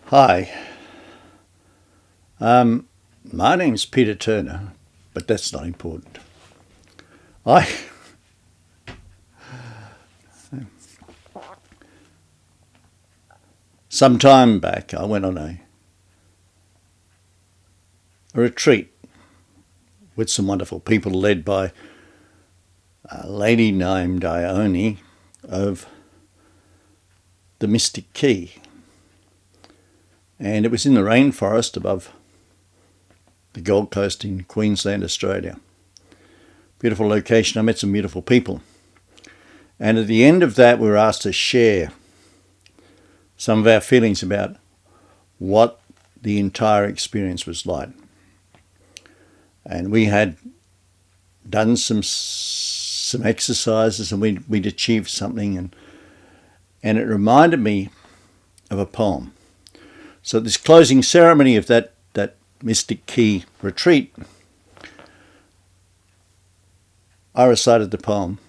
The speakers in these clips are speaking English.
Hi, my name's Peter Turner, but that's not important. Some time back I went on a retreat with some wonderful people led by a lady named Ionie of the Mystic Key. And it was in the rainforest above the Gold Coast in Queensland, Australia. Beautiful location. I met some beautiful people. And at the end of that, we were asked to share some of our feelings about what the entire experience was like. And we had done some exercises, and we'd achieved something, and it reminded me of a poem. So this closing ceremony of that Mystic Key retreat, I recited the poem.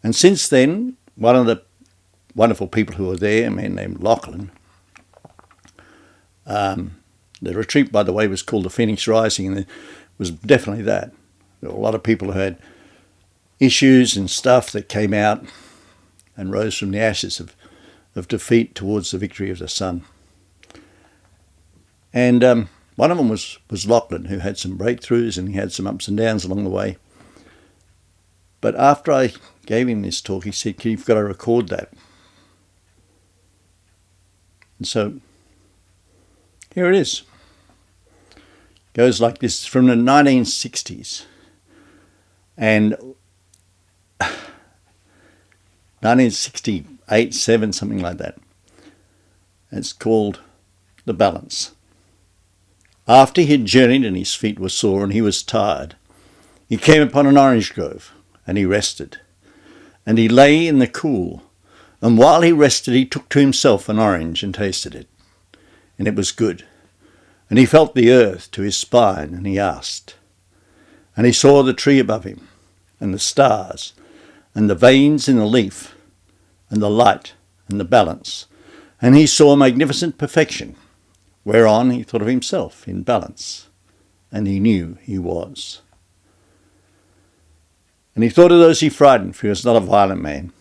And since then, one of the wonderful people who were there, a man named Lochlan, the retreat, by the way, was called the Phoenix Rising, and it was definitely that. There were a lot of people who had issues and stuff that came out and rose from the ashes of defeat towards the victory of the sun. And one of them was Lochlan, who had some breakthroughs, and he had some ups and downs along the way. But after I gave him this talk, he said, "You've got to record that." And so here it is. It goes like this, from the 1960s. And 1968, 7, something like that. It's called The Balance. After he had journeyed and his feet were sore and he was tired, he came upon an orange grove, and he rested. And he lay in the cool, and while he rested he took to himself an orange and tasted it, and it was good. And he felt the earth to his spine, and he asked. And he saw the tree above him, and the stars, and the veins in the leaf, and the light, and the balance. And he saw magnificent perfection, whereon he thought of himself in balance, and he knew he was. And he thought of those he frightened, for he was not a violent man.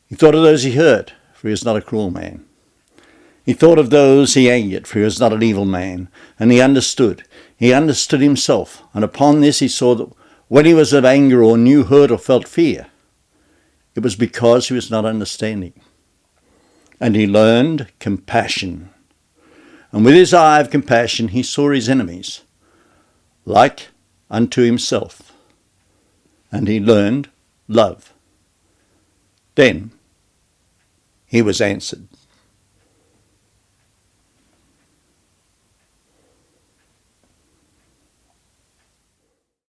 He thought of those he hurt, for he was not a cruel man. He thought of those he angered, for he was not an evil man. And he understood himself, and upon this he saw that when he was of anger or knew hurt or felt fear, it was because he was not understanding. And he learned compassion. And with his eye of compassion he saw his enemies, like unto himself. And he learned love. Then he was answered.